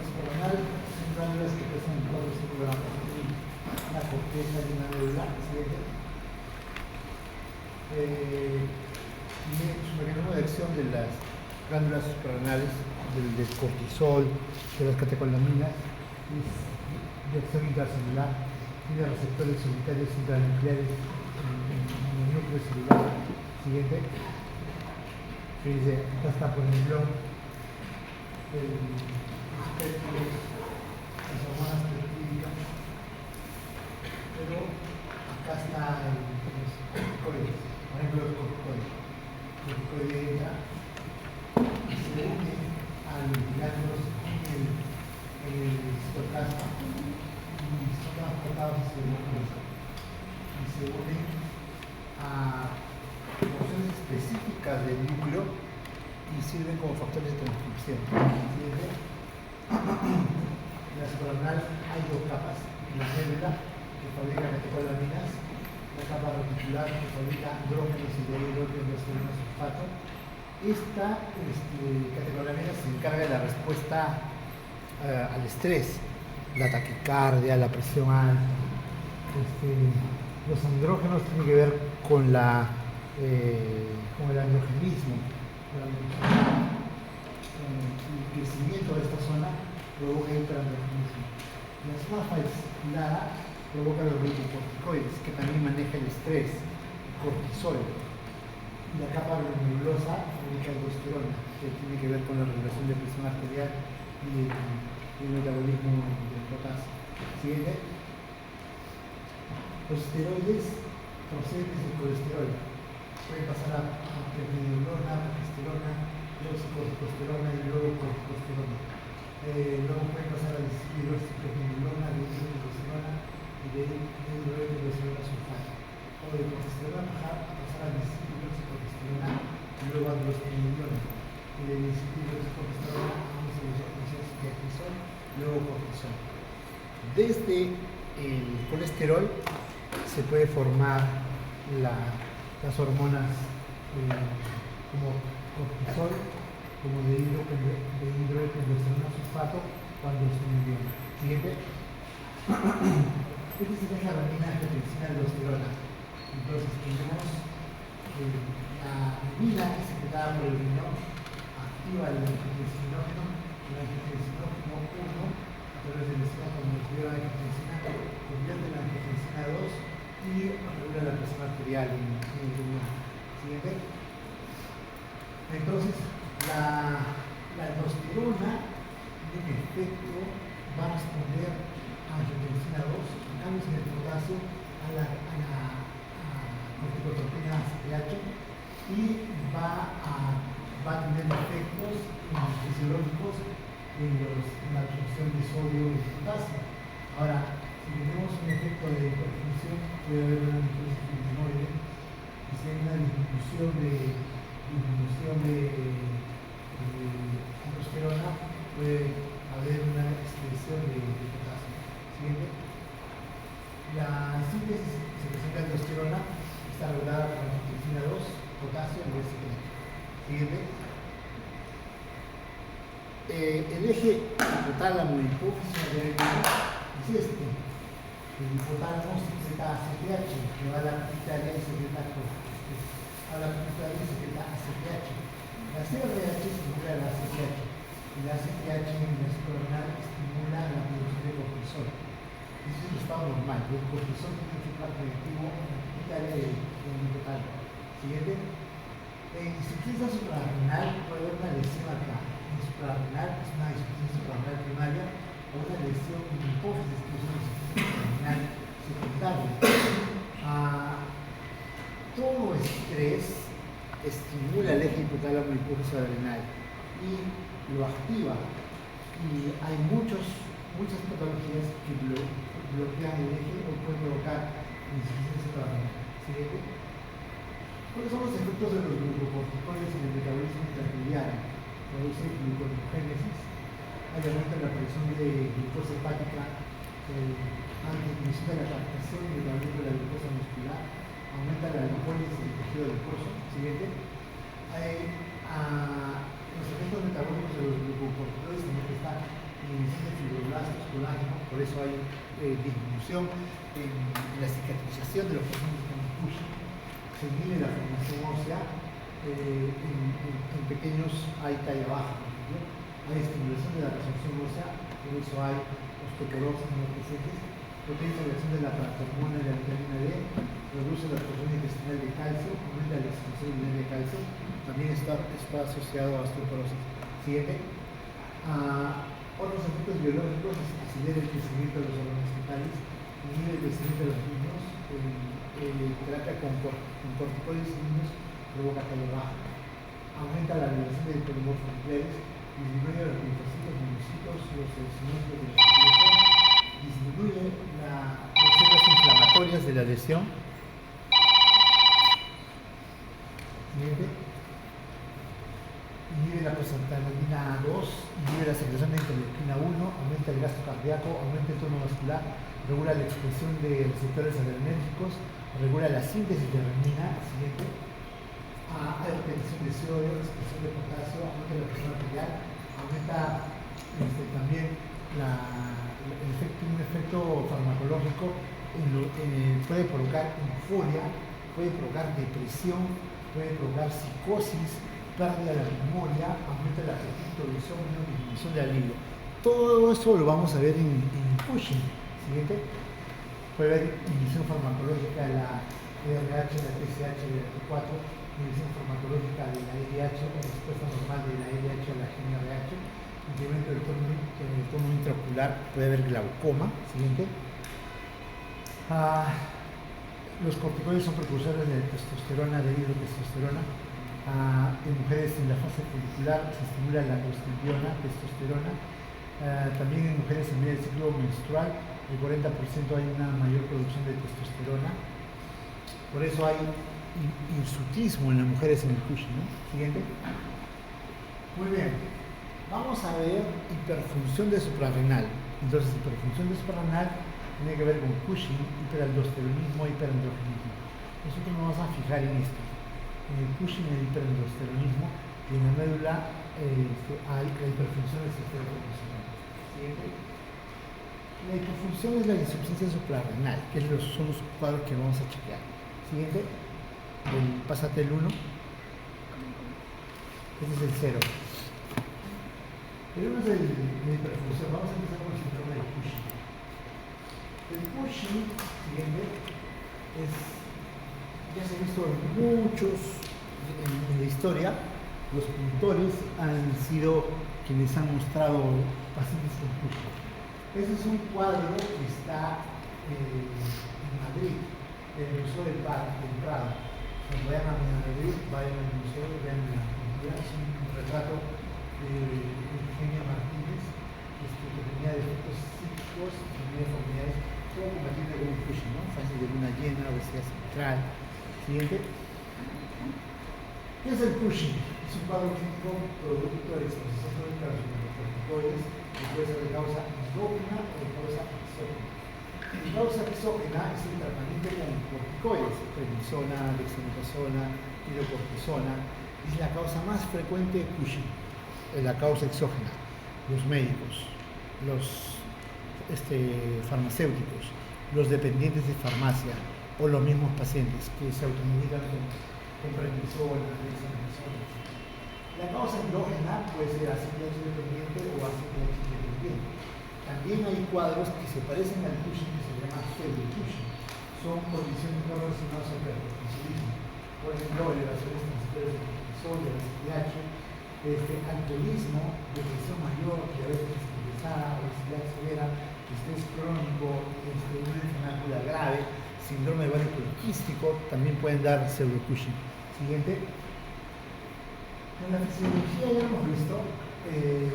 Suprarrenal son glándulas que pesan en 4 o 5 gramos. Una corteza y una médula. Y su mecanismo de acción de las glándulas suprarrenales, del cortisol, de las catecolaminas, es de acción intracelular, tiene receptores solitarios intranucleares en el núcleo celular. Siguiente. Que dice, acá está por ejemplo los péptidos, las hormonas peptídicas, pero acá está los corticoides, por ejemplo el corticoide. El corticoide entra y se une a los ganglios en el citoplasma y son transportados hacia el núcleo y se unen a porciones específicas del núcleo y sirven como factores de transcripción. En la suprarrenal hay dos capas: la médula, que fabrica catecolaminas, la capa reticular, que fabrica andrógenos y dihidrogeneno sulfato. Esta catecolamina se encarga de la respuesta al estrés, la taquicardia, la presión alta. Los andrógenos tienen que ver con el androgenismo. El crecimiento de esta zona provoca hiperandrogenismo. La zona fasciculada provoca los glucocorticoides, que también maneja el estrés, el cortisol. Y la capa granulosa fabrica aldosterona, que tiene que ver con la regulación de presión arterial y el metabolismo del potasio. Siguiente. Los esteroides proceden desde el colesterol. Pueden pasar a prednisolona, progesterona, deoxicorticosterona y luego corticosterona. Luego pueden pasar a hidroxiprednisolona, dihidrotestosterona y dihidrotestosterona sulfato. O de progesterona pasar a hidroxicorticosterona y luego a androstenediona. Y de hidroxicorticosterona vamos a los cortisol y luego cortisol. Desde el colesterol se puede formar las hormonas como cortisol, como dihidrotestosterona sulfato cuando es un idioma. Siguiente. Esta es la renina, angiotensina, aldosterona. Entonces tenemos la renina que es secretada por el riñón, activa el angiotensinógeno, el angiotensinógeno 1 a través del enzima convertidor de angiotensina, convierte la angiotensina 2 y regula la presión arterial en el riñón. Siguiente. Entonces, la aldosterona en efecto va a responder a angiotensina 2, cambios en el potasio, a la corticotropina ACTH y va a tener efectos fisiológicos en la absorción de sodio y potasio. Ahora, si tenemos un efecto de hiperfunción, puede haber una necrosis fibrinoide, y si hay una disminución de aldosterona, puede haber una excreción de potasio. Siguiente. La síntesis secreción de aldosterona está regulada por la angiotensina 2, potasio y BCG. Siguiente. El eje hipotálamo hipófisis es este. El hipotálamo secreta ACTH, que va a la pituitaria y secreta corticosteroides. A la pituitaria y secreta ACTH. La CRH estimula la ACTH y la ACTH en la suprarrenal estimula la producción de cortisol. Eso es el estado normal. El cortisol tiene un efecto negativo en la pituitaria y en el hipotálamo. Siguiente. En insuficiencia suprarrenal puede haber una lesión acá. En suprarrenal es una insuficiencia suprarrenal primaria o una lesión en hipófisis, que es una insuficiencia suprarrenal secundaria. Todo estrés estimula el eje hipotálamo hipófisis adrenal y lo activa. Y hay muchas patologías que bloquean el eje o pueden provocar insuficiencia suprarrenal. ¿Siguiente? ¿Cuáles son los efectos de los glucocorticoides en el metabolismo intraciliar? Produce gluconeogénesis, hay aumento en la producción de glucosa hepática, disminución de la captación y metabolismo de la glucosa muscular, aumenta la lipólisis del tejido adiposo. Siguiente. Los efectos metabólicos de los glucocorticoides también están en inhibición de fibroblastos, colágeno, por eso hay disminución en la cicatrización de los pacientes con Cushing. Se inhibe la formación ósea en pequeños, hay talla baja, por ejemplo. Hay estimulación de la resorción ósea, por eso hay osteoporosis en los pacientes. Potencia la acción de la paratormona y la vitamina D, reduce la absorción intestinal de calcio, aumenta la excreción de calcio, también está asociado a osteoporosis. Siguiente. Otros efectos biológicos: acelera el crecimiento de los órganos fetales, inhibe el crecimiento de los niños, terapia con corticoides en niños provoca talla baja, aumenta la liberación de polimorfos nucleares, disminuye los linfocitos, monocitos, los eosinófilos de la circulación, disminuye las células inflamatorias de la lesión. Siguiente. Inhibe la prostaglandina 2, inhibe la secreción de interleuquina 1, aumenta el gasto cardíaco, aumenta el tono muscular, regula la expresión de receptores adrenérgicos, regula la síntesis de renina. Siguiente. Hay retención de sodio, expresión de potasio, aumenta la presión arterial, aumenta también un efecto farmacológico, puede provocar euforia, puede provocar depresión, puede provocar psicosis, pérdida de la memoria, aumenta el apetito, el insomnio, disminución de alivio. Todo eso lo vamos a ver en Cushing. Siguiente. Puede haber inhibición farmacológica de la RH, de la TSH, de la T4, inhibición farmacológica de la LH, o respuesta normal de la LH a la GnRH, incremento del tono intraocular, puede haber glaucoma. Siguiente. Los corticoides son precursores de testosterona, de hidrotestosterona. En mujeres en la fase folicular se estimula la prostaglandina, testosterona. También en mujeres en medio del ciclo menstrual, el 40% hay una mayor producción de testosterona. Por eso hay hirsutismo en las mujeres en el Cushing, ¿no? Siguiente. Muy bien. Vamos a ver hiperfunción de suprarrenal. Entonces, hiperfunción de suprarrenal tiene que ver con Cushing, hiperaldosteronismo, hiperandrogenismo. Nosotros nos vamos a fijar en esto. En el Cushing, el hiperaldosteronismo, y en la médula hay la hiperfunción del sistema proporcional. Siguiente. La hiperfunción es la insuficiencia suprarrenal, que son los cuadros que vamos a chequear. Siguiente. Pásate el 1. Este es el 0. Tenemos la hiperfunción. Vamos a empezar con el síndrome de Cushing. El Cushing, siguiente, ya se ha visto en la historia. Los pintores han sido quienes han mostrado pacientes con Cushing. Ese es un cuadro que está en Madrid, en el Museo del Prado. Cuando vayan a Madrid, vayan al museo, vean la pintura. Es un retrato de Eugenia Martínez, que tenía defectos psíquicos, tenía deformidades, todo compatible con un Cushing, ¿no? Fase de luna llena, obesidad central. Siguiente. ¿Qué es el Cushing? Es un cuadro clínico producto de la exposición crónica a los corticoides, que puede ser de causa endógena o de causa exógena. La causa exógena es el tratamiento con corticoides, prednisona, dexametasona, hidrocortisona. Es la causa más frecuente de Cushing. La causa exógena, los médicos, los farmacéuticos, los dependientes de farmacia o los mismos pacientes que se automedican con prednisona, dexametasona. La causa endógena puede ser ACTH dependiente o ACTH independiente. También hay cuadros que se parecen al Cushing, que se llama pseudo-Cushing. Son condiciones no relacionadas al hipercortisolismo. Por ejemplo, elevaciones transitorias de cortisol, de la ACTH, alcoholismo, depresión mayor, diabetes pesada, obesidad severa, estrés crónico, una enfermedad grave, síndrome de ovario poliquístico, también pueden dar pseudo-Cushing. Siguiente. En la fisiología ya hemos visto el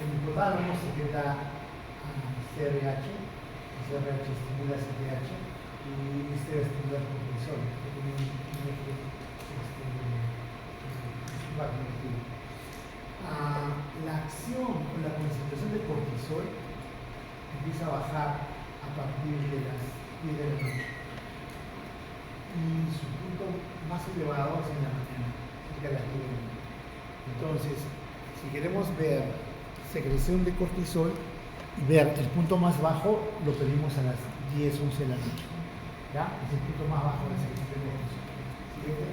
hipotálamo secreta CRH, el CRH estimula CTH y este estimula el cortisol, que tiene un eje feedback negativo. La acción o la concentración de cortisol empieza a bajar a partir de las 10 de la noche y su punto más elevado es en la mañana, cerca de las 10 de la noche. Entonces, si queremos ver si secreción de cortisol y ver el punto más bajo lo pedimos a las 10, 11 de la noche. ¿Ya? Es el punto más bajo de la secreción de cortisol. Siguiente.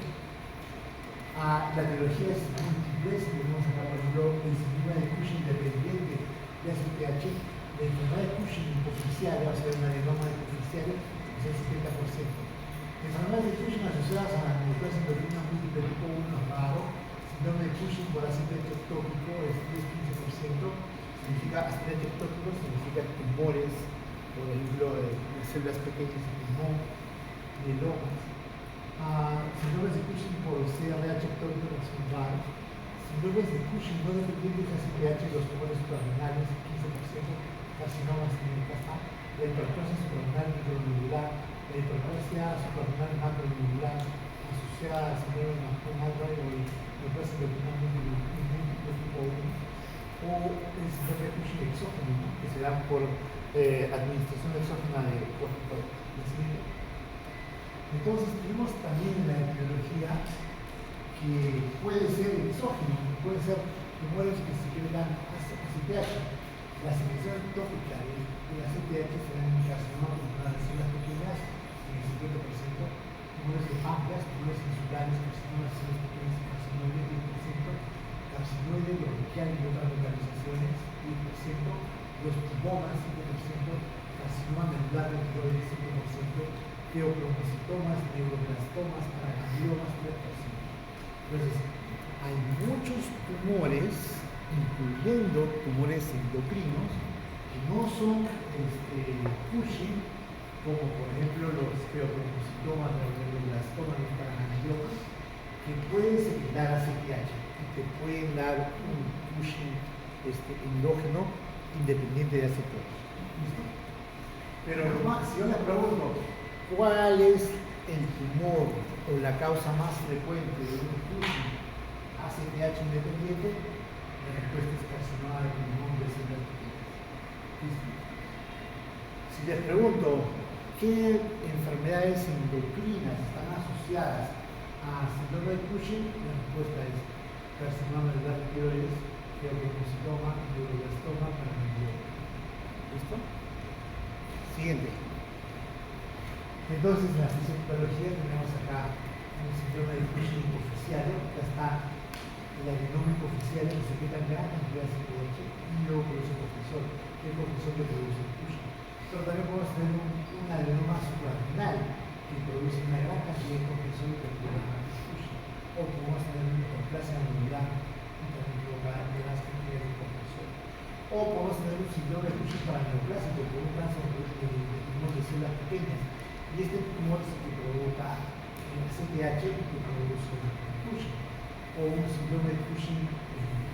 La trilogía es múltiple. Tenemos acá, por ejemplo, el síndrome de Cushing independiente de ACTH. La enfermedad de Cushing hipoficial, va a ser un adenoma hipoficial, es el 70%. Enfermedades de Cushing asociadas a la neoplasia endocrina múltiple tipo 1 raro. Síndrome de Cushing por ácido ectópico es 10-15%. Significa ácido ectópico, significa tumores, por ejemplo, de células pequeñas de pulmón, mielomas. Síndromes de Cushing por CRH ectópico que son raros. Síndromes de Cushing no dependientes de ACTH, los tumores suprarrenales, 15%. Carcinomas en el casa, la hiperplasia suprarrenal micronodular, la hiperplasia suprarrenal macronodular asociada a síndrome de Marfan-Albright o hiperplasia endocrina múltiple tipo 1, o el síndrome de Cushing exógeno, ¿no? Que se da por administración exógena de corticoides. Entonces tenemos también en la epidemiología que puede ser exógeno, puede ser tumores que se generan ACTH. La secreción ectópica de la ACTH será en carcinoma pulmonar de células pequeñas en el 50%, tumores de páncreas, tumores insulares, carcinomas de células pequeñas y carcinoides 10%, carcinoides bronquiales y otras localizaciones 10%, los tumomas 5%, carcinoma medular de tiroides 5%, feobroncitomas, neuroblastomas, paragangliomas 3%. Entonces, hay muchos tumores, incluyendo tumores endocrinos, que no son Cushing, como por ejemplo los feobroncitomas, neuroblastomas, los paragangliomas, que pueden secretar ACTH y que pueden dar un Cushing endógeno independiente de ACTH. ¿Listo? Pero si yo les pregunto, ¿cuál es el tumor o la causa más frecuente de un Cushing ACTH independiente? La respuesta es carcinoma de pulmón de células pequeñas. Si les pregunto qué enfermedades endocrinas están asociadas a síndrome de Cushing, la respuesta es carcinoma medular de tiroides, feobroncitoma, neuroblastoma, paraganglioma. ¿Listo? Siguiente. Entonces, en la fisiopatología tenemos acá un síndrome de Cushing hipoficial, acá está el adenoma hipoficial que secreta gran cantidad de ACTH y luego produce cortisol, que es el cortisol que produce el Cushing. Pero también podemos tener un adenoma suprarrenal que produce una gran cantidad de cortisol que provoca el Cushing. O podemos tener una hiperplasia nodular y también provocar gran cantidad de cortisol. O podemos tener un síndrome de Cushing paraneoplásico por un cáncer de tumor de células pequeñas. Y este tumor es el que provoca el ACTH y que produce el Cushing. O un síndrome de Cushing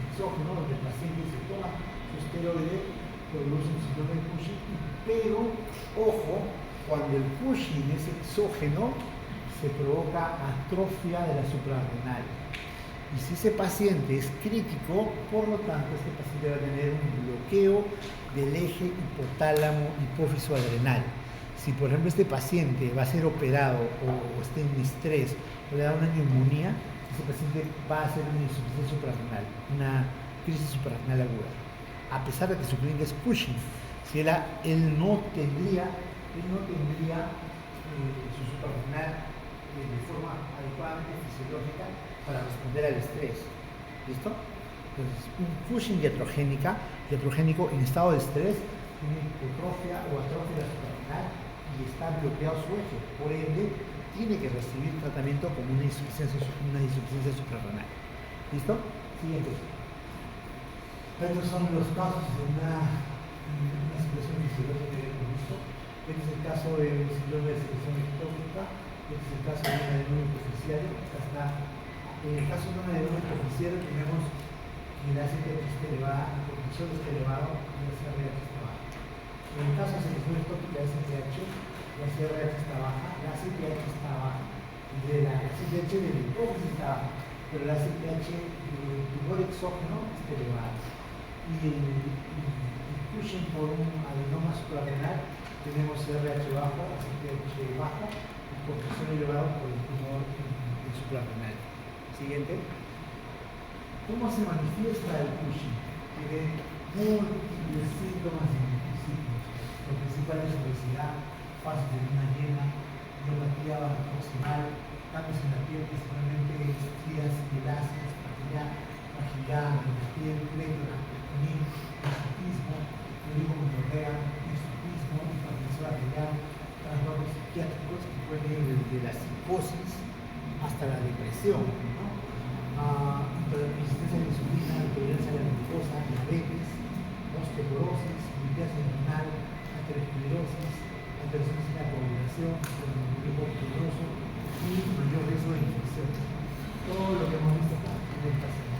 exógeno, donde el paciente se toma su esteroide, produce un síndrome de Cushing, pero, ojo, cuando el Cushing es exógeno, se provoca atrofia de la suprarrenal. Y si ese paciente es crítico, por lo tanto, este paciente va a tener un bloqueo del eje hipotálamo hipófiso adrenal. Si, por ejemplo, este paciente va a ser operado o está en estrés o le da una neumonía, ese paciente va a hacer una insuficiencia suprarrenal, una crisis suprarrenal aguda, a pesar de que su clínica es Cushing. Si él no tendría su suprarrenal de forma adecuadamente fisiológica para responder al estrés. ¿Listo? Entonces, un Cushing iatrogénico en estado de estrés tiene hipotrofia o atrofia de la suprarrenal y está bloqueado su eje, por ende tiene que recibir tratamiento como una insuficiencia suprarrenal. ¿Listo? Siguiente. Estos son los casos de una situación fisiológica de gusto. Este es el caso de un síndrome de secreción ectópica. Este es el caso de un adenoma hipoficial. En el caso de un adenoma hipoficial tenemos que el ACTH está elevado, el cortisol está elevado y la CRH está baja. En el caso de secreción ectópica de ACTH, la CRH está baja, la ACTH está baja, la ACTH de la hipófisis está baja, pero la ACTH del tumor exógeno está elevada. Y el Cushing por un adenoma suprarrenal tenemos CRH bajo, ACTH bajo y cortisol elevado por el tumor suprarrenal. Siguiente. ¿Cómo se manifiesta el Cushing? Tiene múltiples síntomas y multisíntomas. Lo principal es obesidad, fases de luna llena, neuropatía proximal, cambios en la piel, principalmente estrías violáceas, fragilidad de la piel, plétora, hirsutismo, oligomenorrea, hirsutismo, hipertensión arterial, trastornos psiquiátricos que pueden ir desde la psicosis hasta la depresión, ¿no? Resistencia a la insulina, intolerancia a la glucosa, diabetes, osteoporosis, litiasis renal, aterosclerosis, alteraciones en la coagulación, metabolismo peligroso y mayor riesgo de infección. Todo lo que hemos visto acá en el paciente.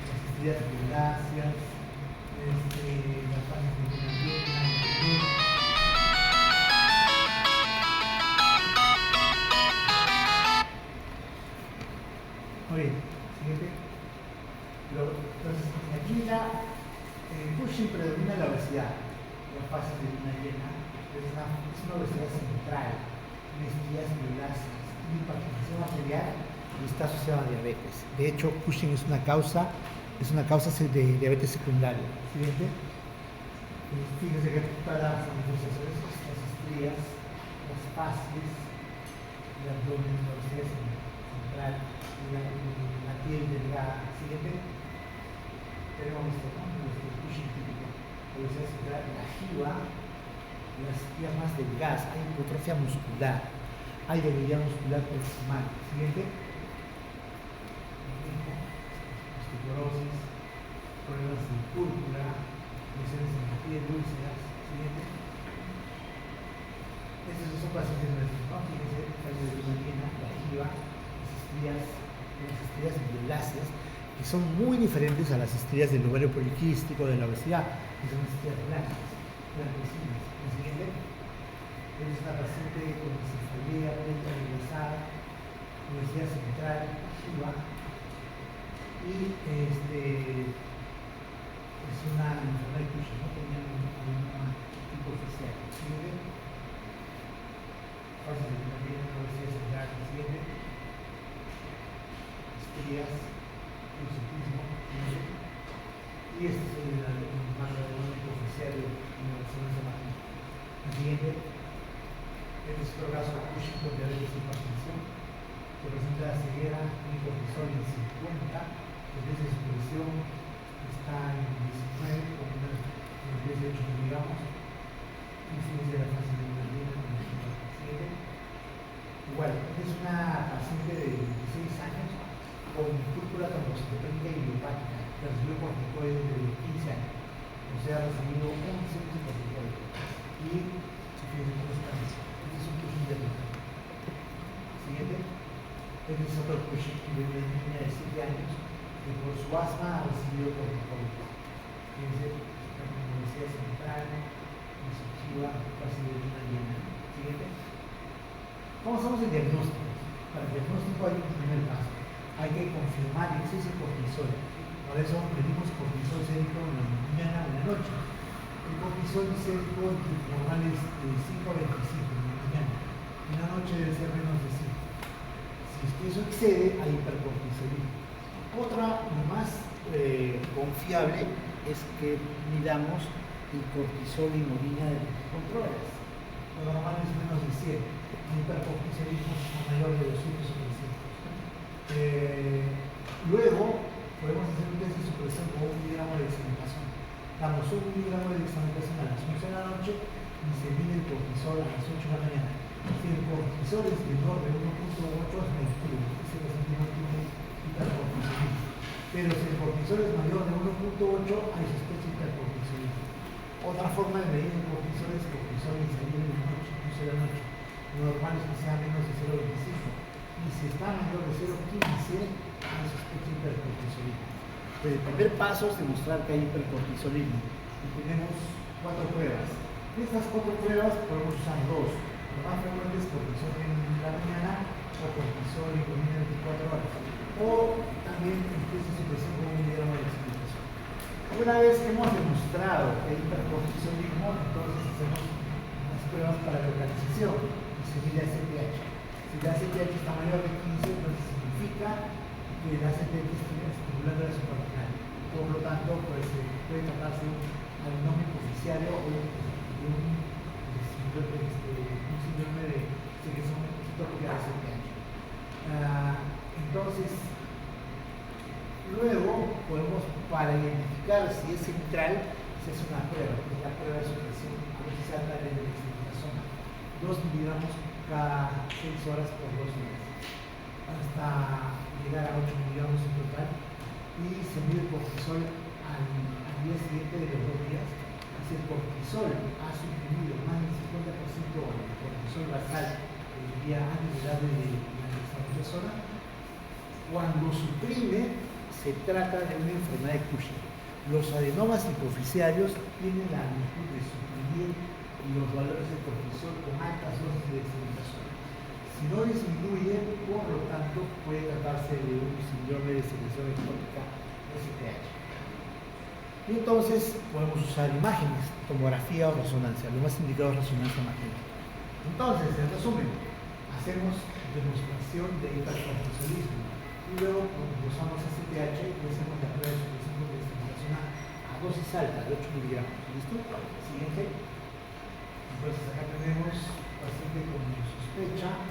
Las estrías violáceas, las fases de luna llena, muy bien, siguiente. Entonces, aquí ya Cushing predomina la obesidad, la fase de luna llena, es una obesidad central, estrías violáceas, hipertensión arterial y está asociada a diabetes. De hecho, Cushing es una causa de diabetes secundaria. Siguiente. Fíjense que para las manifestaciones, las estrías, las fases, el abdomen, la obesidad central, la piel delgada. Siguiente. Tenemos esto, ¿no? Nuestro Cushing típico. Obesidad central, la jiba, las piernas delgadas, hay hipotrofia muscular, hay debilidad muscular proximal. Siguiente. Osteoporosis, problemas de púrpura, lesiones en la piel, úlceras. Siguiente. Estos son pacientes nuestros, ¿no? Fíjense, fase de luna llena, la jiba, las estrías violáceas, que son muy diferentes a las estrías del ovario poliquístico, de la obesidad, que son estrías blancas, blanquecinas. La siguiente es una paciente con cefalea, plenta engrosada, obesidad central, jiba, y es una enfermedad de Cushing, no tenía una tipo oficial. Siguiente. Fase de luna llena, obesidad central. Siguiente. Estrías, hirsutismo, y este es el diagnóstico oficial de la resonancia magnética. El siguiente, este es otro caso de Cushing con diabetes y hipertensión, que presenta ceguera, un cortisol en 50, el test de supresión está en 19, con en el 18 digamos, y fíjense la fase de luna llena con el siguiente. Igual, esta es una paciente de 16 años con púrpura trombocitopénica idiopática, que recibió corticoides de 15 años, o sea, ha recibido 11 corticoides. Y fíjense cómo está. Este es un Cushing diabético. Siguiente. Este es otro Cushing de una niña de 7 años que por su asma ha recibido corticoides. Fíjense, está con obesidad central, disociativa, fase de luna llena. Siguiente. ¿Cómo hacemos el diagnóstico? Para el diagnóstico hay un primer paso. Hay que confirmar el exceso de cortisol. Por eso medimos cortisol sérico en la mañana o en la noche. El cortisol sérico normal es de 5 a 25 en la mañana. En la noche debe ser menos de 5. Si es que eso excede, hay hipercortisolismo. Otra, más confiable, es que midamos el cortisol en orina de 24 horas. Lo normal es menos de 100. El hipercortisolismo es mayor de 200 o 300. Luego, podemos hacer un test de supresión con 1 miligramo de dexametasona. Damos 1 miligramo de dexametasona a las 11 de la noche y se mide el cortisol a las 8 de la mañana. Si el cortisol es menor de 1.8 es negativo, ese paciente no tiene hipercortisolismo. Pero si el cortisol es mayor de 1.8 hay sospecha de hipercortisolismo. Otra forma de medir el cortisol es cortisol en salir de la noche, 11 de la noche. Lo normal es que sea menos de 0.25. Y si está mayor de 0.15, hay sospecha de hipercortisolismo. Pero el primer paso es demostrar que hay hipercortisolismo. Y tenemos 4 pruebas. De estas 4 pruebas podemos usar 2. Lo más frecuente es cortisol en la mañana o cortisol en comida 24 horas. O también el test de supresión con 1 miligramo de dexametasona. Una vez que hemos demostrado que hay hipercortisolismo, entonces hacemos unas pruebas para localización y se mide ACTH. Si la ACTH está mayor de 15, entonces significa que la ACTH está estimulando la suprarrenal. Por lo tanto, pues puede tratarse de un adenoma hipoficiario o un síndrome de secreción ectópica de SPH. Entonces, luego podemos, para identificar si es central, se hace una prueba, que es la prueba de supresión, a ver si se alta de la zona. 2 miligramos cada 6 horas por 2 días, hasta llegar a 8 miligramos en total, y se mide el cortisol al día siguiente de los 2 días. Si el cortisol ha suprimido más del 50% del cortisol basal el día antes de darle la zona, cuando suprime, se trata de una enfermedad de Cushing. Los adenomas hipoficiarios tienen la virtud de suprimir los valores de cortisol con altas dosis de dexametasona. Si no disminuye, por lo tanto, puede tratarse de un síndrome de secreción ectópica SPH. Y entonces podemos usar imágenes, tomografía o resonancia. Lo más indicado es resonancia magnética. Entonces, en resumen, hacemos demostración de hipercortisolismo. Y luego usamos SPH y hacemos la prueba de supresión de dexametasona a dosis alta de 8 miligramos. ¿Listo? Siguiente. Entonces acá tenemos paciente con sospecha,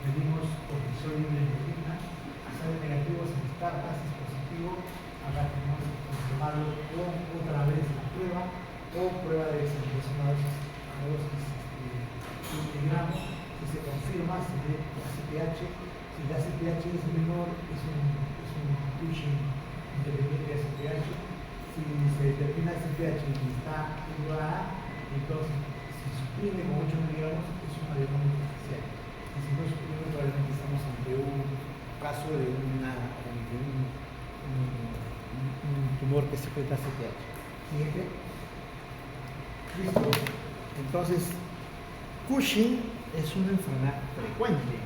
medimos cortisol libre en orina, sale negativo, se descarta, si es positivo, acá tenemos que confirmarlo con otra vez la prueba o prueba de dexametasona a dosis 1 miligramos. Si se confirma, se ve la CPH. Si la CPH es menor, es un Cushing independiente de CPH. Si se determina el CPH y está elevada, entonces si suprime con 8 miligramos es un adenoma hipoficiario. Y si no suprime, probablemente estamos ante un caso de un tumor que secreta CPH. Siguiente. Listo. Entonces, Cushing es una enfermedad frecuente.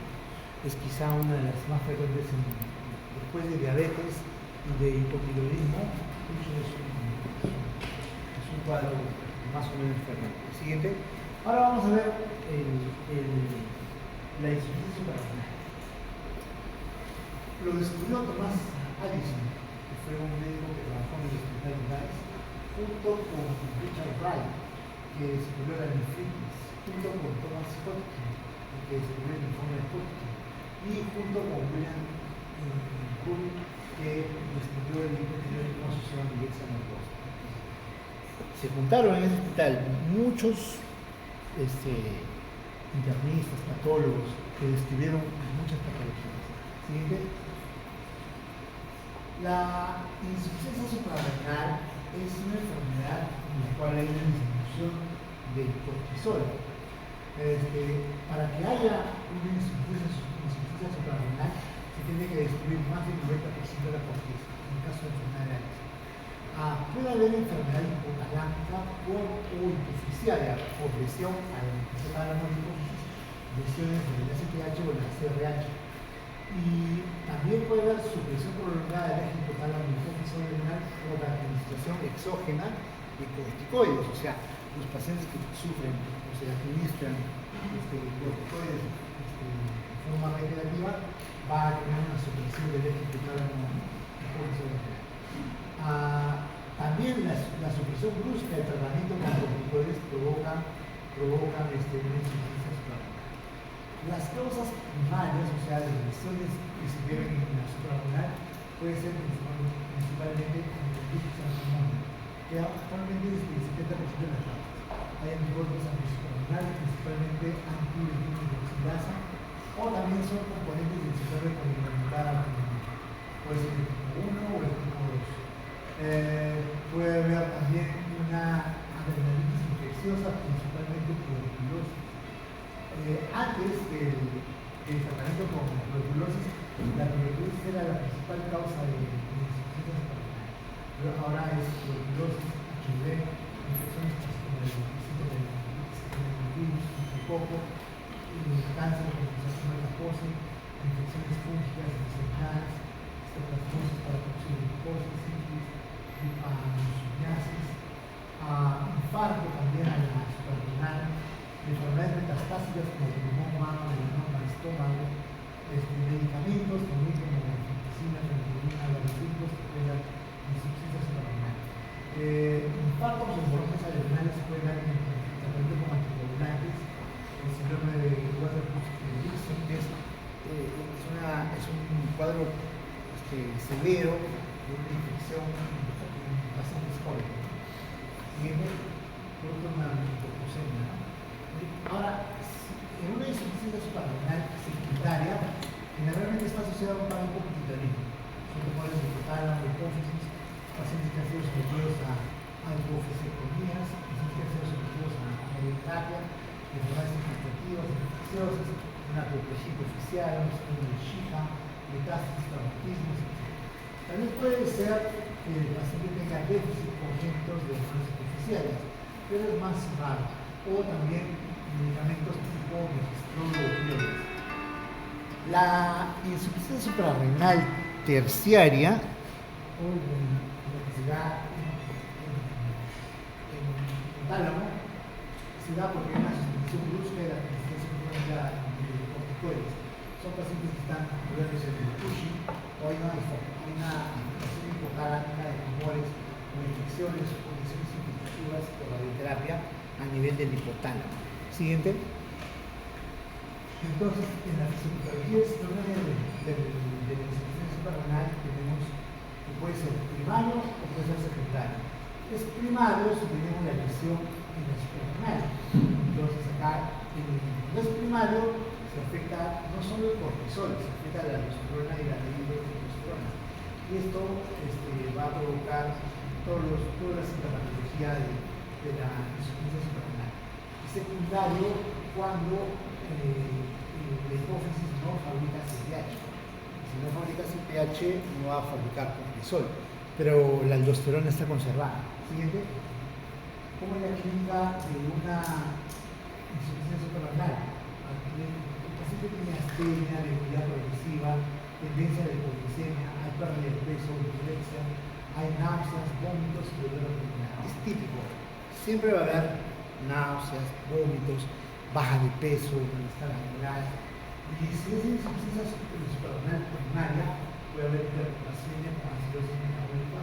Es quizá una de las más frecuentes después de diabetes y de hipotiroidismo. Cushing es un cuadro más o menos frecuente. Siguiente. Ahora vamos a ver la insuficiencia suprarrenal. Lo descubrió Thomas Allison, que fue un médico que trabajó en el hospital de Gales, junto con Richard Wright, que descubrió la nefritis, junto con Thomas Hodgkin, que descubrió el linfoma de Hodgkin, y junto con William Hull, que descubrió el hipotiroidismo asociado a Alexa nervosa. Se juntaron en ese hospital muchos internistas, patólogos, que describieron muchas patologías. Siguiente. La insuficiencia suprarrenal es una enfermedad en la cual hay una disminución del cortisol. Para que haya una insuficiencia suprarrenal, se tiene que destruir más del 90% de la cortisol, en el caso de enfermedad de Alex. Puede haber enfermedad hipotalámica o hipoficiaria por lesión a la hipófisis, lesiones de la SPH o la CRH. Y también puede haber supresión prolongada del eje hipotálamo hipófisis renal por la administración exógena de corticoides. O sea, los pacientes que sufren o se administran corticoides de forma reiterativa va a tener una supresión del eje hipotálamo hipófisis renal. También la supresión brusca del tratamiento con corticoides provoca una insuficiencia suprarrenal. Las causas primarias, o sea, las lesiones que se deben en la suprarrenal, puede ser principalmente conjuntivitis pneumónica, que actualmente es el 70% de las causas. Hay anticuerpos antisuprarrenales, principalmente anti-hidroxilasa, o también son componentes del sistema complementar autonómico. Puede ser el tipo 1 o el tipo 2. Puede haber también una adrenalitis infecciosa, principalmente tuberculosis. Antes del tratamiento con tuberculosis, la tuberculosis era la principal causa de insuficiencia suprarrenal. Pero ahora es tuberculosis, HIV, infecciones como el virus, el coco, cáncer como el sarcoma de Kaposi, infecciones fúngicas, intestinales, plasmosis para producir glucosa, sífilis, psoriasis, infarto también a la suprarrenal, enfermedades metastásicas como el pulmón, melanoma, estómago, medicamentos también como la fenticina, fentanilina, valeritos, que pueden dar insuficiencia suprarrenal. Infartos o hemorragias adrenales se pueden dar en tratamiento con anticoagulantes. El síndrome de Waterhouse-Wilson es un cuadro severo de una infección en pacientes jóvenes. Tiene una hipoxemia. Ahora, en una insuficiencia suprarrenal secundaria, generalmente está asociada a un hipoquitalismo. Son tumores de hipotálamo, hipófisis, pacientes que han sido sometidos a hipofisectomías, pacientes que han sido sometidos a radioterapia, enfermedades infectativas, infecciosas, una apoplejía hipoficial, un síndrome de Shiha, metástasis, traumatismos, etc. También puede ser que el paciente tenga déficit congénitos de hormonas superficiales, pero es más raro. O también medicamentos tipo megestrol o opioides. La insuficiencia suprarrenal terciaria, o lo que se da en el tálamo, se da porque hay una suspensión brusca de la resistencia de corticoides. Son pacientes que están problemas en el Cushing, o hay una afectación hipotalámica de tumores o infecciones o condiciones infectativas por radioterapia a nivel del hipotálamo. Siguiente. Entonces, en la fisiopatología de la insuficiencia suprarrenal tenemos que puede ser primario o puede ser secundario. Es primario si tenemos la lesión en la suprarrenal. Entonces, acá, cuando es primario, se afecta no solo el cortisol, se afecta la aldosterona y la dihidrotestosterona. Y esto va a provocar toda la sintomatología de la insuficiencia suprarrenal. Secundario cuando la hipófisis no fabrica CPH. Si no fabrica CPH, no va a fabricar cortisol, pero la aldosterona está conservada. Siguiente. ¿Cómo es la clínica de una insuficiencia suprarrenal? El paciente tiene astenia, debilidad progresiva, tendencia de hipoglicemia, hay pérdida de peso, vigilancia, hay náuseas, vómitos y dolor abdominal. Es típico. Siempre va a haber náuseas, vómitos, baja de peso, malestar general. Y si es insuficiencia suprarrenal primaria, puede haber hiperplasia con acidosis metabólica,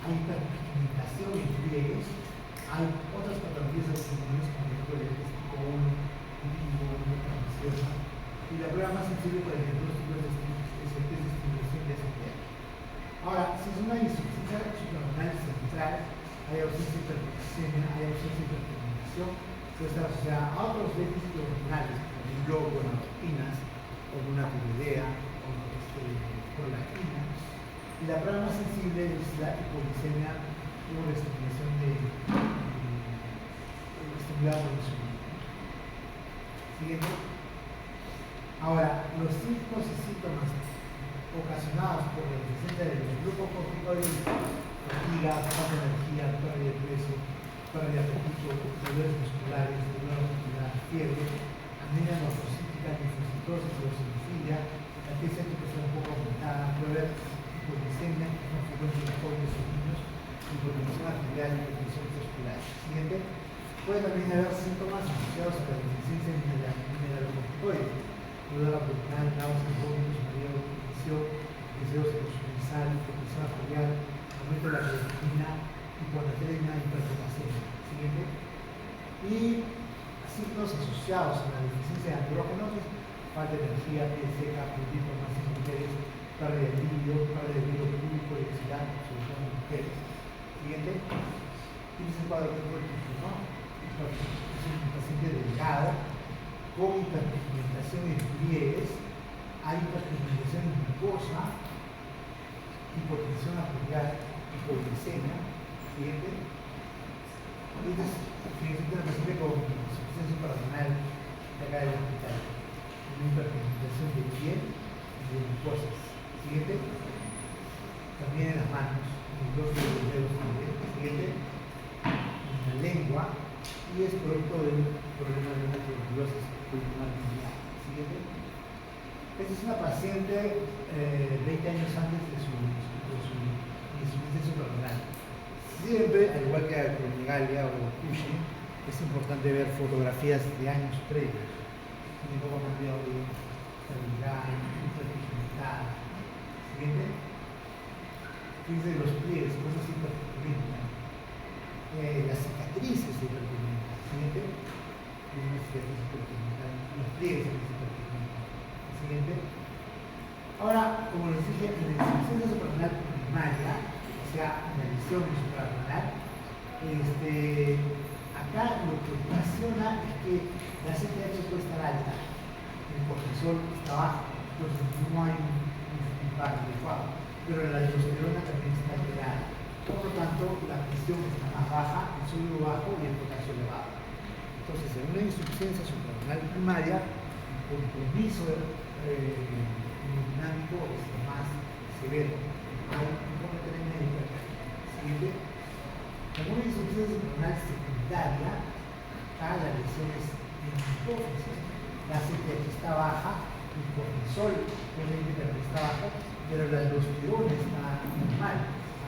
hay hiperpigmentación en pliegues, hay otras patologías autoinmunes como el diabetes tipo 1, hipertensión, y la prueba más sensible para el diagnóstico es estimulación de SPH. Ahora, si es una insuficiencia suprarrenal central, hay ausencia de hiperglicemia, hay ausencia de hiperpigmentación, puede estar asociada a otros déficits hormonales, por ejemplo, gonadotropinas, o una tiroidea, o prolactina. Y la prueba más sensible es la hipoglicemia por estimulación estimulada por insulina. Siguiente. Ahora, los signos y síntomas ocasionados por la deficiencia de los glucocorticoides, fatiga, falta de energía, pérdida de peso, pérdida de apetito, dolores musculares, dolor articular, fiebre, anemia nefrocítica, linfocitosis, eosinofilia, la presión que puede ser un poco aumentada, puede haber hipoglicemia, que es más frecuente en los jóvenes y niños, hipotensión arterial y hipertensión muscular. Siguiente. Puede también haber síntomas asociados a la deficiencia de mineralocorticoides, dolor abdominal, náuseas, vómitos, mareo, hipertensión, deseos de consumir sal, hipertensión arterial, aumento de la creatinina, hiponatremia, hipertensión. Siguiente. Y signos asociados a la deficiencia de andrógenos, falta de energía, piel seca, pudismo, más en mujeres, pérdida de libido, pérdida de libido público y obesidad, sobre todo en mujeres. Siguiente. Tienes el cuadro que es ¿no? Es un paciente delgado, con hiperpigmentación en pliegues, hay hiperpigmentación en glucosa, hipotensión arterial, hipoglicemia. Siguiente. Fíjense una paciente con insuficiencia suprarrenal de acá del hospital, una hiperpigmentación de piel y de mucosas. Siguiente. También en las manos, en los dos dedos también. Siguiente. En la lengua, y es producto del problema de una tuberculosis pulmonar biliar. Siguiente. Esta es una paciente 20 años antes de su insuficiencia suprarrenal. Siempre, al igual que la acromegalia o Cushing, es importante ver fotografías de años previos. Tiene poco cambiado de estabilidad, hiperpigmentada. Siguiente. Fíjense los pliegues, cosas hiperpigmentan. Las cicatrices hiperpigmentan. Siguiente. Es una cicatriz hiperpigmental. Los pliegues hiperpigmentan. Siguiente. Ahora, como les dije, en la insuficiencia suprarrenal primaria, o sea, en la lesión suprarrenal, acá lo que ocasiona es que la CTH puede estar alta, el cortisol está bajo, entonces no hay un impacto adecuado, pero la aldosterona también está alterada. Por lo tanto, la presión está más baja, el sodio bajo y el potasio elevado. Entonces, en una insuficiencia suprarrenal primaria, el compromiso hemodinámico es más severo. Hay un componente médico. Siguiente. En una insuficiencia suprarrenal secundaria, acá la lesión es en hipófisis, la CTH está baja, el cortisol también está bajo, pero la aldosterona está normal.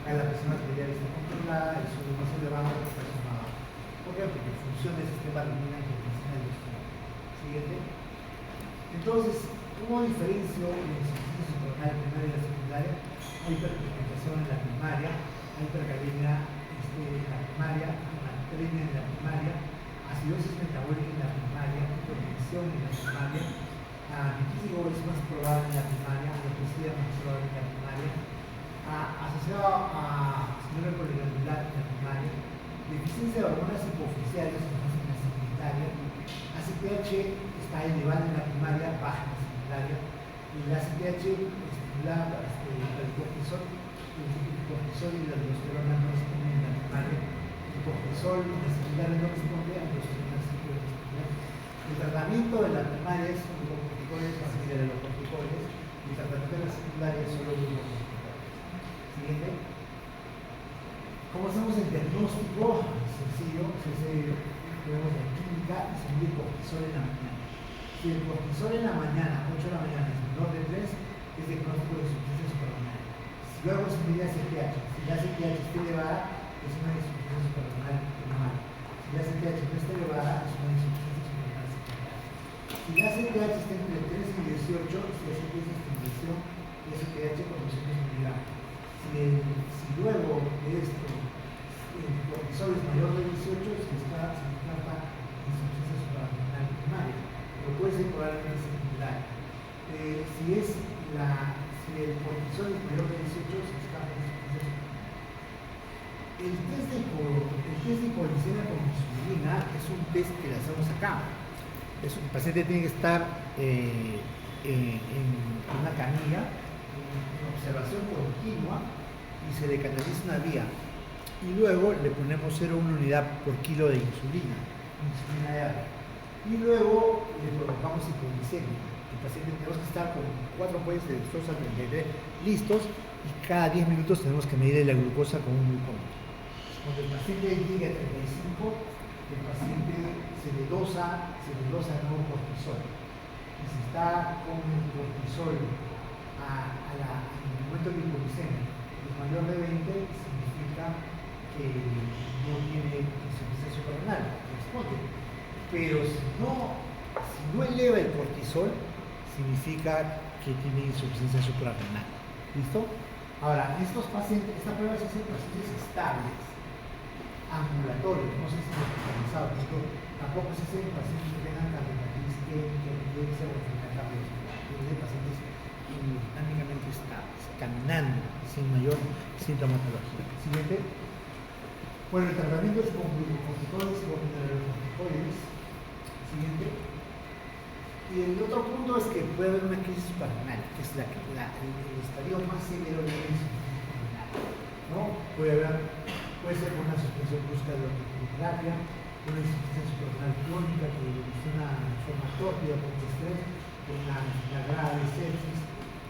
Acá la presión arterial está controlada, el sodio más elevado, la presión más baja. ¿Por qué? Porque funciona el sistema renina que funciona el aldosterona. Siguiente. Entonces, ¿cómo diferencio la insuficiencia suprarrenal primaria y la secundaria? Hay hiperpigmentación en la primaria, hay hipercalemia en la primaria, hipercalemia en la primaria, acidosis metabólica en la primaria, hipertensión en la primaria, mitíligo es más probable en la primaria, alopecia más probable en la primaria, asociado a síndrome poliglandular en la primaria, deficiencia de hormonas hipoficiales en la secundaria, ACTH está elevada en la primaria, baja en la secundaria, y la ACTH estimula el cortisol y la aldosterona no responden en la primaria, el cortisol en la secundaria no responde, a la aldosterona sí puede responder. El tratamiento de la primaria es con glucocorticoides, familia de los corticoides, y el tratamiento de la secundaria es solo glucocorticoides. Siguiente. ¿Cómo hacemos el diagnóstico? Sencillo, tenemos la química y se mide cortisol en la mañana. Si el cortisol en la mañana, 8 de la mañana, es menor de 3, es diagnóstico de insuficiencia suprarrenal. Si luego se mide ACTH, si la ACTH está elevada, es una insuficiencia suprarrenal normal. Si la ACTH no está elevada, es una insuficiencia suprarrenal secundaria. Si la ACTH está entre 3 y 18, si la ACTH es estimulación, la ACTH con 200 miligramos. Si luego de esto el cortisol es mayor de 18, se trata de insuficiencia suprarrenal primaria, pero puede ser probablemente secundaria. Si el cortisol es mayor de 18, se trata de insuficiencia suprarrenal. El test de hipoglicemia con insulina es un test que le hacemos acá. El paciente tiene que estar en una camilla, en observación continua, y se le canaliza una vía. Y luego le ponemos 0,1 unidad por kilo de insulina diaria. Y luego le provocamos hipoglicemia. El paciente tenemos que estar con 4 puentes de dextrosa 33 listos, y cada 10 minutos tenemos que medir la glucosa con un glucómetro. Cuando el paciente llegue a 35, el paciente se le dosa el nuevo cortisol. Y si está con el cortisol en el momento de hipoglicemia es mayor de 20, significa que no tiene insuficiencia suprarrenal, responde. Pero si no eleva el cortisol, significa que tiene insuficiencia suprarrenal. ¿Listo? Ahora, estos pacientes, esta prueba se hace en pacientes estables, ambulatorios, no sé si hospitalizados, pero tampoco se hace en pacientes que tengan cardiopatía isquémica, epilepsia o enfermedad cardiovascular, de pacientes dinámicamente estables, caminando, sin mayor sintomatología. Siguiente. Bueno, el tratamiento es con glucocorticoides y con mineralocorticoides. Siguiente. Y el otro punto es que puede haber una crisis suprarrenal, que es el estadio más severo de la insuficiencia suprarrenal, ¿no? Puede ser por una suspensión brusca de la terapia, una insuficiencia suprarrenal crónica que evoluciona en forma tórpida por estrés, por una enfermedad grave, sepsis,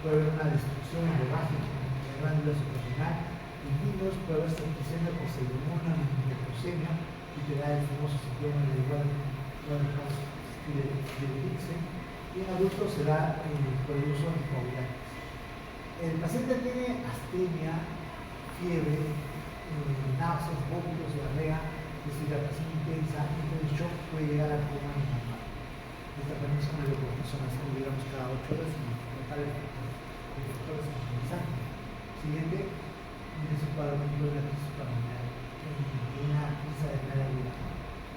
puede haber una destrucción hemorrágica de la glándula suprarrenal. En niños puede haber septicemia por pseudomonas, hipoxemia, que te da el famoso síndrome de Waldenhaus y en adultos se da por el uso de anticoagulantes. El paciente tiene astenia, fiebre, náuseas, vómitos, diarrea, deshidratación intensa, y el shock puede llegar a coma normal. Esta también son de cortisona, si digamos cada 8 horas y tratar de factores tranquilizantes. Siguiente. tiene su cuadro clínico de la crisis suprarrenal y una crisis adrenal aguda.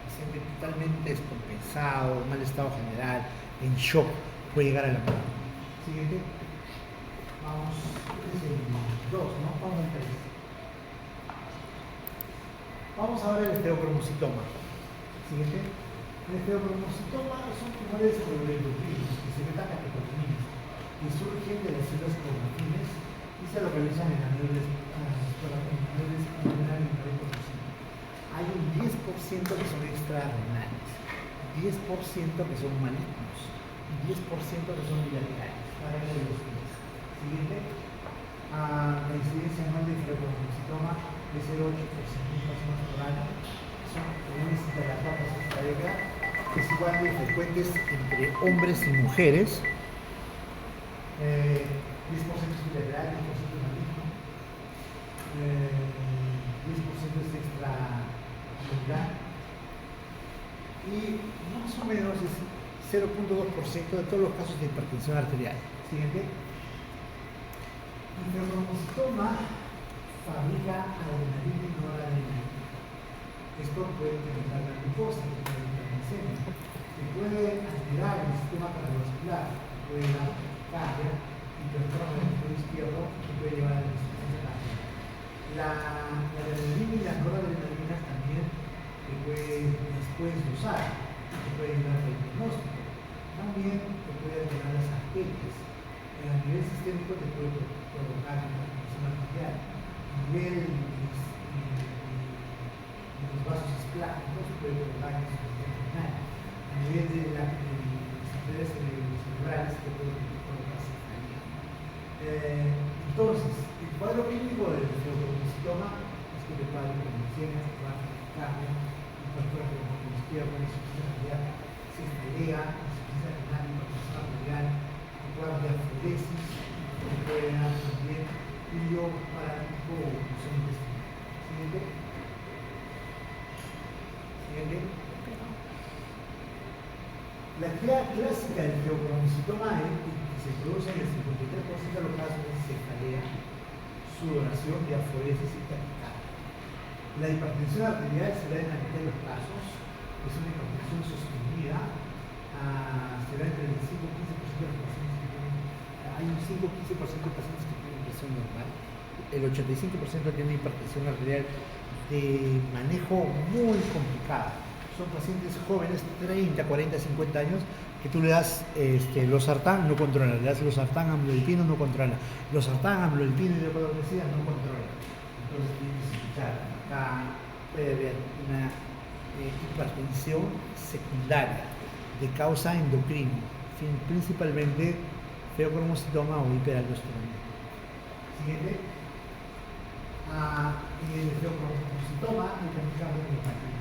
Paciente totalmente descompensado, mal estado general, en shock, puede llegar a la muerte. Siguiente. Vamos, este es el 2, ¿no? Vamos al 3. Vamos a ver el esteocromocitoma. Siguiente. El esteocromocitoma son tumores endocrinos que se metan catecolaminas y surgen de las células cromatinas y se localizan en la neurones adrenal y neuroporcina. Hay un 10% que son extrarrenales, 10% que son malignos, 10% que son bilaterales. Para el de los pies. Siguiente. La incidencia anual de esteocromocitoma es el 8 por 100.000 personas por año. Son comunes de la etapa sexta década, es igual de frecuentes entre hombres y mujeres. 10% es bilateral, 10% es maligno, 10% es extracelular y más o menos es 0.2% de todos los casos de hipertensión arterial. Siguiente. El esteocromocitoma fabrica adrenalina y noradrenalina. Esto puede incrementar la glucosa, que puede aumentar la glicemia, que puede alterar el sistema cardiovascular, que puede dar taquicardia, hipertrofia del hemisferio izquierdo, que puede llevar a la insuficiencia cardíaca. La adrenalina y la noradrenalina también las puedes usar, que puede ayudar al diagnóstico. También te puede alterar las arterias. A nivel sistémico te puede provocar hipertensión arterial. A nivel los vasos espláticos puede provocar insuficiencia renal. A nivel de las arterias cerebrales que puede provocar cefalea. Entonces, el cuadro clínico del esteocromocitoma es que te puede dar hiperglicemia, taquicardia, hipertrofia del hemisferio izquierdo, insuficiencia cardíaca, cefalea, insuficiencia renal, hipertensión arterial, guardiaforesis, que puede dar también idioparático o oclusión intestinal. Siguiente. La actividad clásica del esteocromocitoma que se produce en el 53% de los casos es cefalea, sudoración, diaforesis y taquicardia. La hipertensión arterial se da en la mitad de los casos, es una hipertensión sostenida, se da entre el 5 y 15% de los pacientes que tienen, hay un 5 o 15% de pacientes que tienen presión normal, el 85% tiene hipertensión arterial de manejo muy complicado. Son pacientes jóvenes, 30, 40, 50 años, que tú le das losartán, no controla, le das losartán, amlodipino, no controla, losartán, amlodipino y hidroclorpromazina, no controla. Entonces tienes que escuchar, acá puede haber una hipertensión secundaria de causa endocrina, principalmente esteocromocitoma o hiperaldosteronismo. Siguiente. El esteocromocitoma y también cardiomiopatia.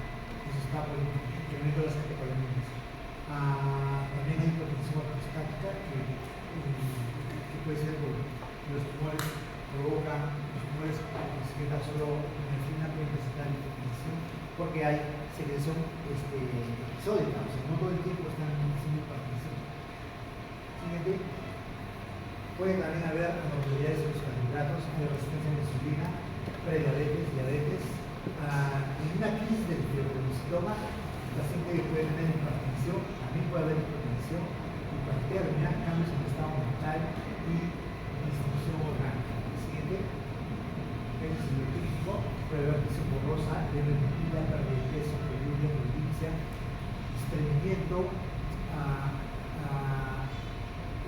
Eso está por el incremento de las catecolaminas. También hay hipertensión ortostática que puede ser por los tumores provocan, los tumores secretan solo energía, pueden presentar hipertensión porque hay secreción episódica, o sea, no todo el tiempo están haciendo hipertensión. Siguiente. Puede también haber anormalidades en los carbohidratos, hay resistencia a la insulina, prediabetes, diabetes. En una crisis del esteocromocitoma, el paciente puede tener hipertensión, también puede haber hipertensión, hipertermia, cambios en el estado mental y disfunción orgánica. El siguiente es el clínico, puede haber presión borrosa, leukoplakia, pérdida de peso, poliuria, polipsia, estreñimiento,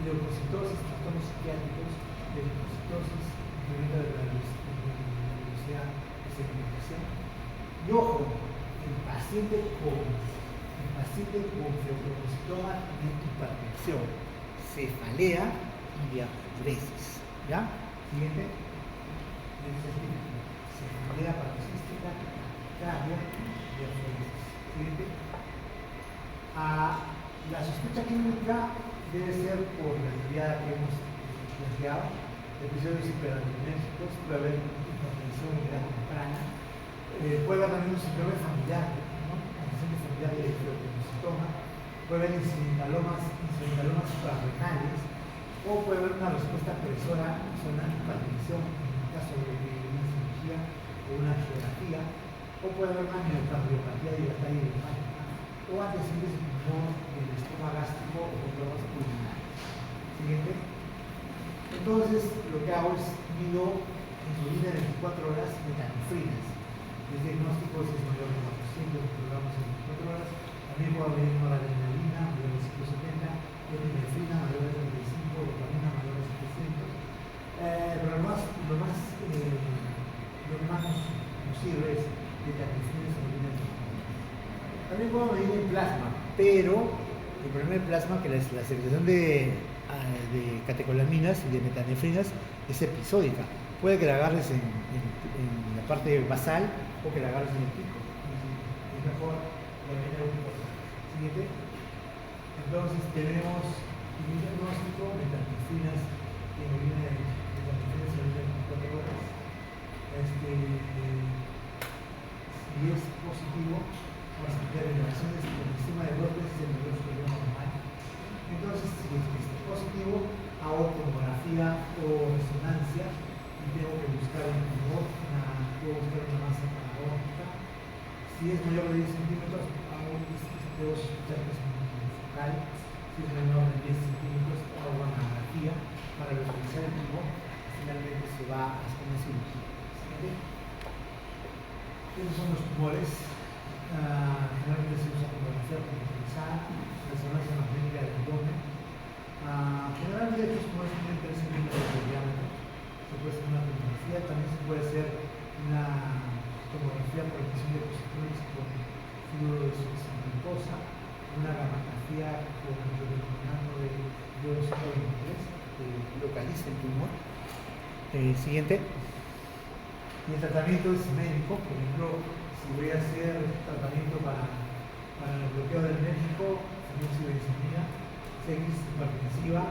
leucocitosis, trastornos psiquiátricos, leucocitosis, incremento de la velocidad de sedimentación. Y ojo, el paciente con esteocromocitoma tiene hipertensión, cefalea y diaforesis. ¿Ya? Siguiente. Cefalea paroxística, taquicardia, diaforesis. Siguiente. La sospecha clínica debe ser por la actividad que hemos planteado, episodios hiperandrogenésicos, puede haber hipertensión en edad temprana, puede haber también un síndrome familiar, ¿no? Antecedente familiar de esteocromocitoma, puede haber incidentalomas suprarrenales, o puede haber una respuesta presora a una hipertensión en el caso de un incidente cirugía o una geografía, o puede haber una miocardiopatía dilatada idiopática, o antecedentes de pulmón, del estómago gástrico o con problemas pulmonares. Siguiente. Entonces, lo que hago es mido insulina de 24 horas metanefrinas. El diagnóstico es mayor de 400 microgramos en 24 horas. También puedo medir noradrenalina, mayor de 170, epinefrina, mayor de 35, dopamina, mayor de 700. Pero lo que más nos sirve es metanefrina y insulina. También puedo medir el plasma, pero el problema del plasma es que la secreción de catecolaminas y de metanefrinas es episódica. Puede que la agarres en la parte basal o que la agarres en el pico. Es mejor tener un poco. Siguiente. Entonces tenemos un diagnóstico de metanefrinas en orina de 24 horas. Si es positivo, vamos a tener elevaciones por encima de 2 veces el nivel superior normal. Entonces, si es positivo, hago tomografía o resonancia y tengo que buscar un tumor, puedo buscar una masa paradójica. Si es mayor de 10 centímetros, hago estudios hospitales focal. Si es menor de 10 centímetros, hago mamografía para localizar el tumor. Finalmente se va a hacer una cirugía. Estos son los tumores. Generalmente se usa tomografía computarizada, resonancia magnética del abdomen. Generalmente estos tumores tienen 3 centímetros de diámetro. Se puede hacer una tomografía, también se puede hacer una tomografía por emisión de positrones con fluido de suficiente glucosa, una gammagrafía con biodeterminante de dióxido de interés que localiza el tumor. Siguiente. Y el tratamiento es médico, por ejemplo, si voy a hacer tratamiento para el bloqueo del médico, fenilbenzimida, hipertensiva,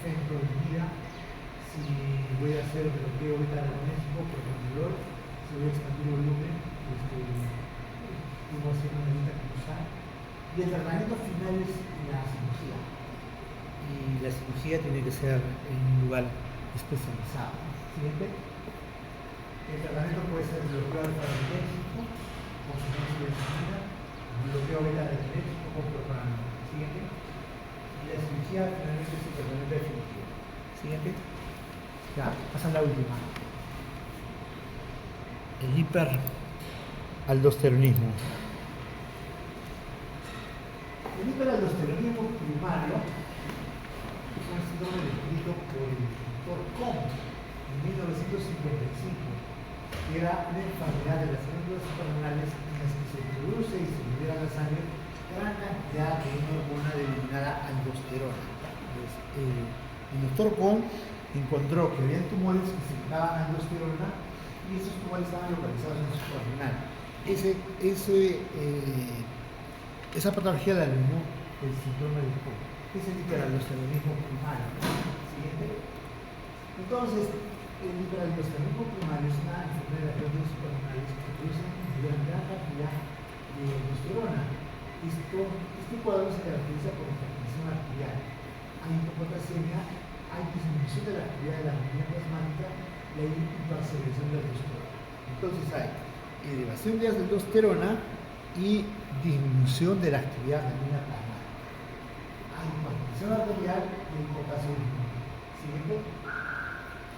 fentolimida. Si voy a hacer bloqueo beta-agonérgico por dolor, si voy a expandir volumen, puedo hacer una dieta cruzada. Y el tratamiento final es la cirugía. Y la cirugía tiene que ser en un lugar especializado. Siguiente. El tratamiento puede ser bloqueo alfa-adrenérgico, con fenilbenzimida, bloqueo beta-adrenérgico con propranolol. Siguiente. Y la cirugía finalmente es el tratamiento definitivo. Siguiente. Ya, pasa la última. El hiperaldosteronismo. El hiperaldosteronismo primario es un síndrome descrito por el doctor Kohn en 1955, que era una enfermedad de las glándulas suprarrenales en las que se produce y se libera a la sangre gran cantidad de una hormona denominada aldosterona. El doctor Kohn encontró que había tumores que secretaban aldosterona y esos tumores estaban localizados en el suprarrenal. Esa patología la denominó el síndrome de Kohn. Es el hiperaldosteronismo primario. Siguiente. Entonces, el hiperaldosteronismo primario es una enfermedad de las glándulas suprarrenales que produce una gran cantidad de aldosterona. Este cuadro se caracteriza por hipertensión arterial. Hay hipopotasemia, hay disminución de la actividad de la membrana plasmática y hay hipersecreción de aldosterona. Entonces hay elevación de aldosterona y disminución de la actividad de la membrana plasmática. Hay hipertensión arterial y hipopotasemia. ¿Siguiente?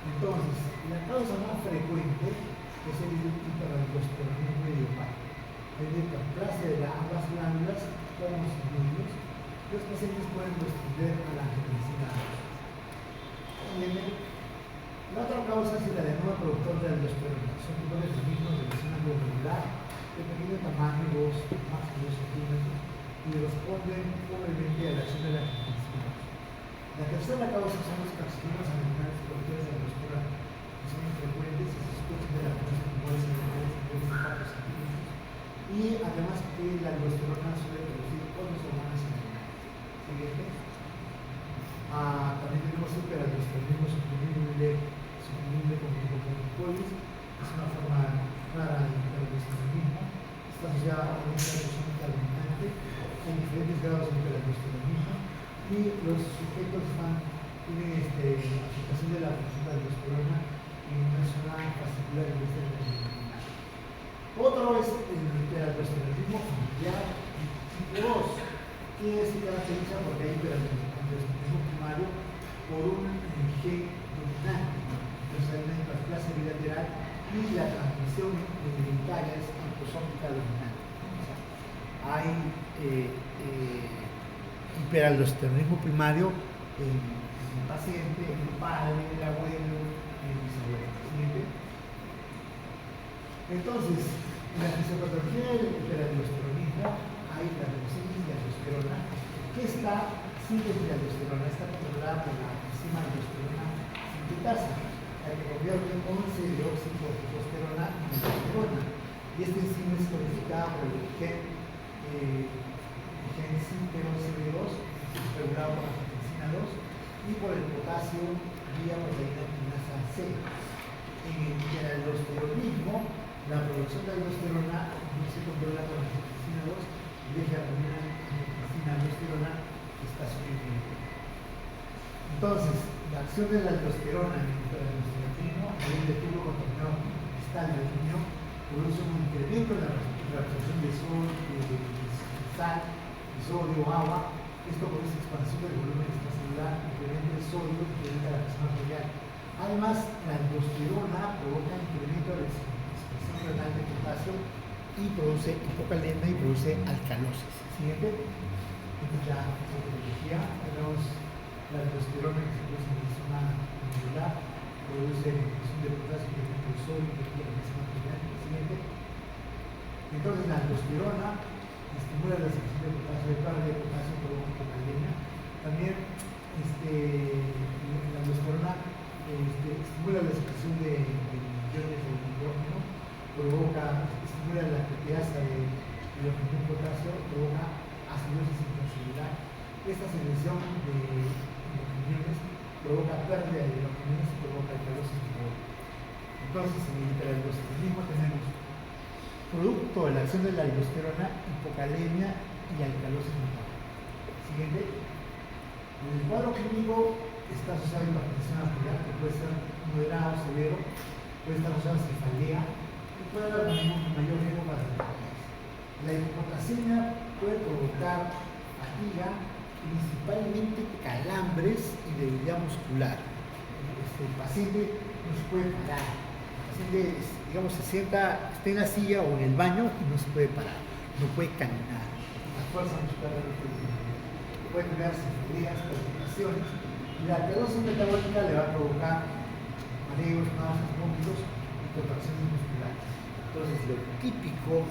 Entonces, la causa más frecuente es el hiperaldosteronismo idiopático. Es la hiperplasia de ambas glándulas como cilindros. Los pacientes pueden responder a la angiotensina. La otra causa es el adenoma productor de aldosterona. Son tumores benignos de lesión glomerular de pequeño tamaño, 2 máximo 2 centímetros, y responden pobremente a la acción de la angiotensina. La tercera causa son los carcinomas abdominales productores de aldosterona, que son frecuentes y se sospechan de la presencia de tumores abdominales de 4 centímetros. Y además que la aldosterona suele producir otras hormonas abdominales. Siguiente. También tenemos el hiperaldosteronismo suprimible con glicocorticoides, que es una forma rara de hiperaldosteronismo. Está asociada a una hiperaldosteronismo dominante, hay diferentes grados de hiperaldosteronismo y los sujetos tienen afectación alteración de la función de la aldosterona en una zona fascicular en este terminal. Otro es el hiperaldosteronismo familiar tipo 2, que se caracteriza porque hay hiperaldosteronismo primario por un gen dominante. Entonces hay una hiperplasia bilateral y la transmisión hereditaria es autosómica dominante. O sea, hay hiperaldosteronismo primario en el paciente, en el padre, en el abuelo, en el bisabuelo. ¿Siguiente? Entonces, en la fisiopatología del hiperaldosteronismo hay la reducción de aldosterona, que está sin aldosterona, está controlada por la enzima aldosterona sintetasa, la que convierte 11 dióxido de testosterona en aldosterona. Y esta enzima es codificada por el gen CYP11B2, regulado por la angiotensina 2, y por el potasio vía proteína quinasa C. En el hiperaldosteronismo, la producción de aldosterona no se controla por la angiotensina 2 y deja una angiotensina aldosterona que está suprimiendo. Entonces, la acción de la aldosterona en el hiperaldosteronismo a nivel de tubo contaminado distal del riñón produce un incremento en la absorción de sal, de sodio, agua. Esto produce expansión del volumen extracelular, incremento de sodio, incrementa la presión arterial. Además, la aldosterona provoca incremento de la expresión renal de potasio y produce hipocalemia y produce alcalosis. Siguiente. Esto ya es fisiología. Tenemos la aldosterona que se produce en la zona medular, produce expresión de potasio, incremento de sodio, incremento de la presión arterial. Siguiente. Entonces, la aldosterona estimula la secreción de potasio, de carga de potasio, provoca hipocalemia. También la aldosterona estimula la secreción de iones de hidrógeno, estimula la proteasa de hidrógeno potasio, provoca acidosis intracelular. Esta secreción de hidrogeniones provoca pérdida de hidrogeniones y provoca alcalosis metabólica. Entonces, en el hiperaldosteronismo tenemos producto de la acción de la aldosterona, hipocalemia y alcalosis metabólica. Siguiente. En el cuadro clínico está asociado a hipertensión arterial, que puede ser moderado, severo, puede estar asociado a cefalea y puede haber también un mayor riesgo para diabetes. La hipopotasemia puede provocar fatiga, principalmente calambres y debilidad muscular. El paciente no se puede parar. El paciente, digamos, se sienta, está en la silla o en el baño y no se puede parar, no puede caminar. La fuerza muscular no puede tener. Puede tener cefaleas, palpitaciones, y la alcalosis metabólica le va a provocar mareos, náuseas, vómitos y contracciones musculares. Entonces, lo típico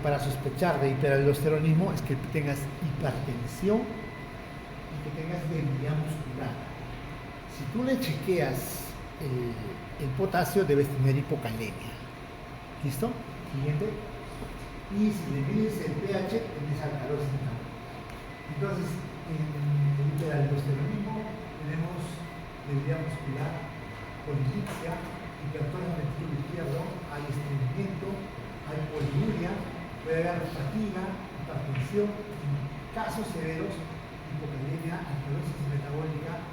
para sospechar de hiperaldosteronismo es que tengas hipertensión y que tengas debilidad muscular. Si tú le chequeas el potasio, debes tener hipocalemia. ¿Listo? Siguiente. Y si le mides el pH, tienes alcalosis metabólica. Entonces, en el hiperaldosteronismo tenemos debilidad muscular, polidipsia, hipertrofia del ventriculo izquierdo, hay estreñimiento, hay poliuria, puede haber fatiga, hipertensión, en casos severos, hipocalemia, alcalosis metabólica,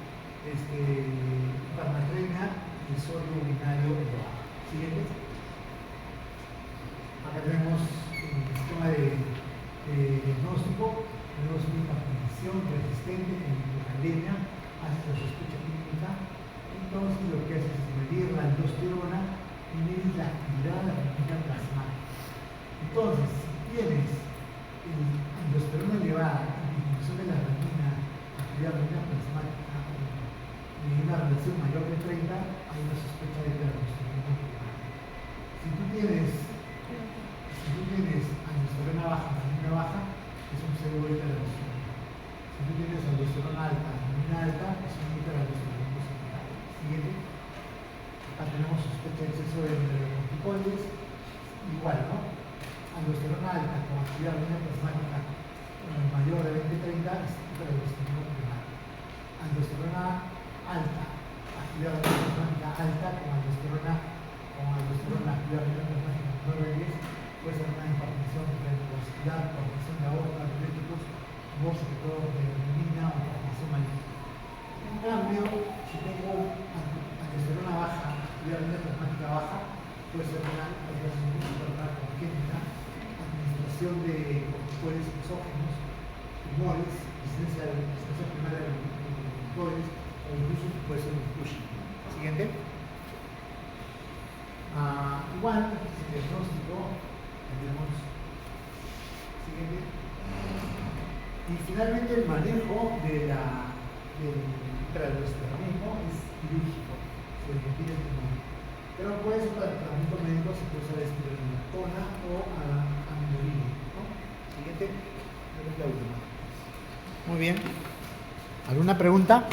hipernatremia y sodio urinario elevado. Siguiente. Acá tenemos el sistema de diagnóstico. Tenemos una hipertensión persistente con hipocalemia, hace la sospecha clínica. Entonces, lo que hace es medir la aldosterona y medir la actividad de la retina plasmática. Entonces, si tienes aldosterona elevada y disminución de la retina, actividad de la retina plasmática, y una relación mayor de 30, hay una sospecha de hiperaldosteronismo primario. Si tú tienes aldosterona baja, retina baja, es un pseudo hiperaldosteronismo. Si tú tienes aldosterona alta, retina alta, es un hiperaldosteronismo secundario. Siguiente. Acá tenemos sospecha de exceso de corticoides. Igual, ¿no? Aldosterona alta con actividad renal plasmática mayor de 20-30 es hiperaldosteronismo primario. Aldosterona alta, actividad renal plasmática alta con aldosterona actividad renal plasmática menor de 10 puede ser una hipertensión cardiovascular, hipertensión de aorta, diabéticos, voz de todo de anemia o hipertensión maligna. En cambio, si tengo antesterona baja y adrenalina plasmática baja, puede ser una alteración congénita, administración de corticoides exógenos, tumores, resistencia primaria de corticoides, o incluso puede ser un Cushing. Siguiente. Igual, el diagnóstico, tenemos. Siguiente. Y finalmente el manejo del transdermismo es quirúrgico, se requiere el tumor. Pero puede ser para el tratamiento médico, se puede usar espironolactona o aminoline, ¿no? Siguiente, es la última. Muy bien. ¿Alguna pregunta?